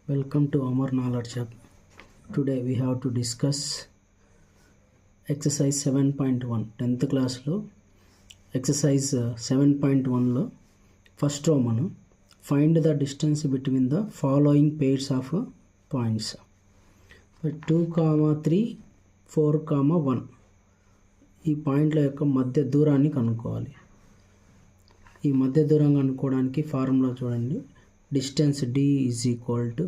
Welcome to Amar Knowledge Hub. Today we have to discuss exercise 7.1 10th class lo exercise 7.1 lo first row manu find the distance between the following pairs of points 2, 3, 4, 1 ఈ పాయింట్ల యొక్క మధ్య దూరాన్ని కనుక్కోవాలి. ఈ మధ్య దూరం కనుక్కోవడానికి ఫార్ములా చూడండి. Distance D is equal to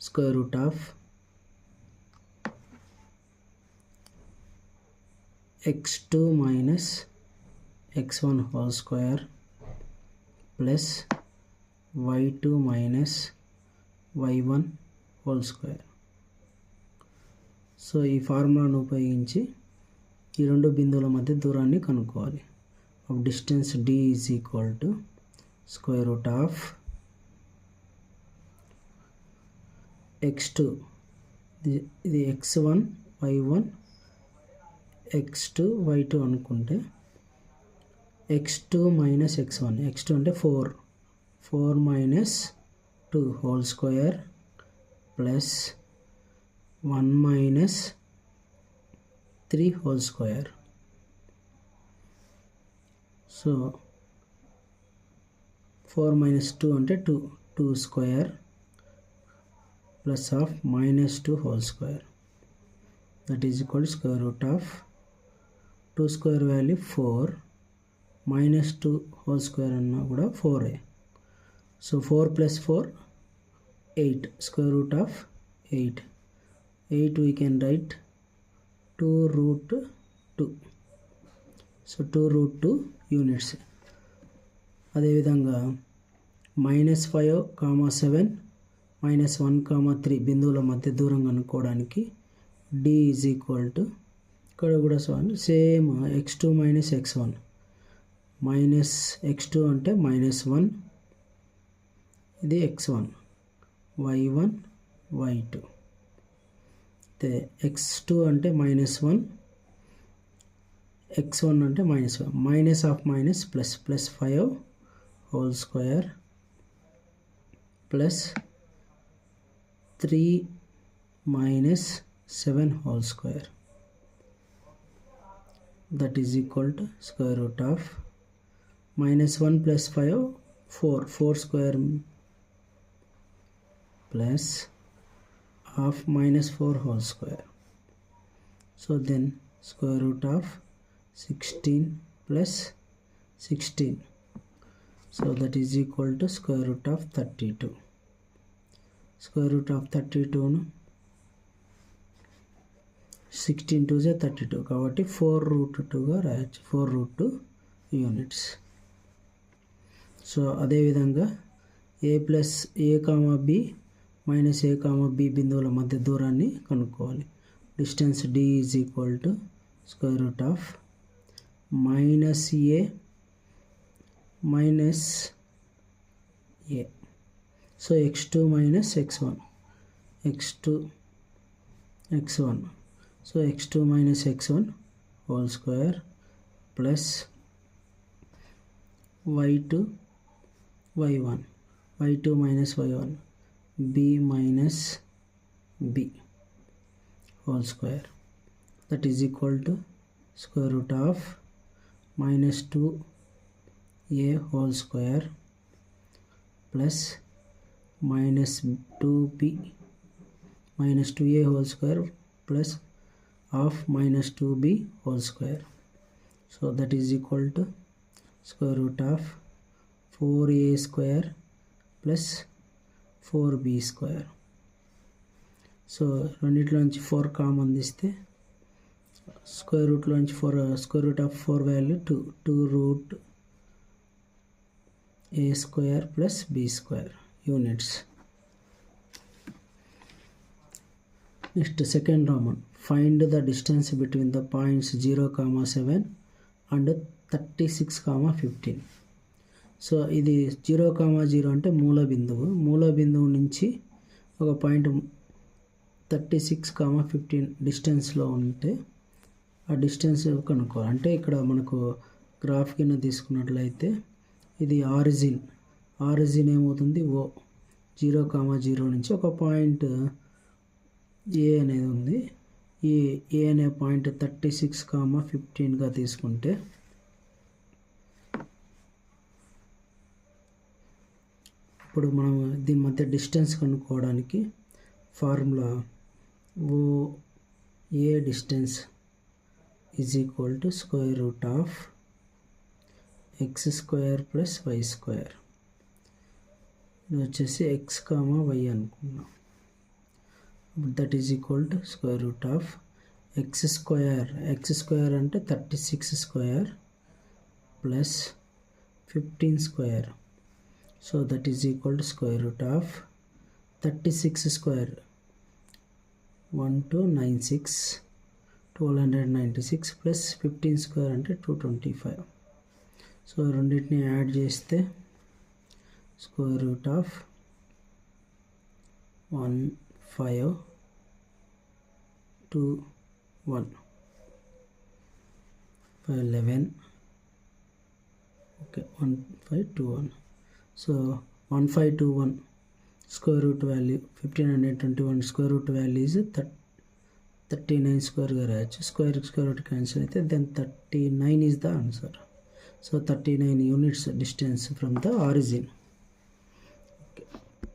square root of x2 minus x1 whole square plus y2 minus y1 whole square. So ఈ ఫార్ములాను ఉపయోగించి ఈ రెండు బిందువుల మధ్య దూరాన్ని కనుక్కోవాలి. of distance D is equal to square root of x2 ఇది x1 y1 x2 y2 అనుకుంటే x2 minus x1 x2 అంటే 4 minus 2 whole square plus 1 minus 3 whole square. So 4 minus 2 అంటే 2 square plus of minus 2 whole square, that is equal to square root of 2 square value 4 minus 2 whole square అన్నా కూడా 4. So 4 plus 4 8 square root of 8 we can write 2 root 2. So 2 root 2 units. అదేవిధంగా -5, 7 -1, 3 బిందువుల మధ్య దూరం కనుక్కోవడానికి D is equal to ఇక్కడ కూడా same x2 minus x1 minus x2 అంటే -1 ఇది x1 y1 y2 x2 అంటే -1 x1 అంటే -1 minus of minus plus 5 whole square plus 3 minus 7 whole square, that is equal to square root of -1 plus 5 4 square plus of -4 whole square. So then square root of 16 plus 16, so that is equal to square root of 32. Square root of 32 ను 16 2 is 32 కాబట్టి 4 root 2 గా రాయొచ్చు. 4 root 2 units. So అదేవిధంగా a plus a, b minus a, b బిందువుల మధ్య దూరాన్ని కనుక్కోవాలి. Distance D is equal to square root of minus a minus a. So x2 minus x1 so x2 minus x1 whole square plus y2 minus y1 b minus b whole square, that is equal to square root of minus 2a whole square plus minus 2b minus 2a whole square plus of minus 2b whole square. So that is equal to square root of 4a square plus 4b square. So రెండిట్లోంచి 4 common తీస్తే square రూట్లోంచి 4 square root of 4 value 2 root a square plus b square units. Next second Roman, find the distance between the points 0, 7 and 36, 15. So ఇది 0, 0 అంటే మూల బిందువు నుంచి ఒక point 36, 15 డిస్టెన్స్లో ఉంటే ఆ డిస్టెన్స్ కనుక్కోవాలి. అంటే ఇక్కడ మనకు గ్రాఫ్ కింద తీసుకున్నట్లయితే ఇది ఆరిజిన్ ఏమవుతుంది 0,0 నుంచి ఒక పాయింట్ ఏ అనేది ఉంది. ఈ ఏ అనే పాయింట్ 36,15గా తీసుకుంటే ఇప్పుడు మనం దీని మధ్య డిస్టెన్స్ కనుక్కోవడానికి ఫార్ములా ఏ distance is equal to square root of x square plus y square. ఇది వచ్చేసి ఎక్స్ కామా వై అనుకున్నాం. That is equal to square root of x square అంటే 36 square plus 15 square. So that is equal to square root of 36 square 1296 1296 plus 15 square అంటే 225. So రెండింటిని add చేస్తే square root of 1521 11 okay 1521. So 1521 square root value 1521 square root value is 39 స్క్వేర్గా రాయొచ్చు. Square root cancel అయితే then 39 is the answer. So 39 units distance from the origin.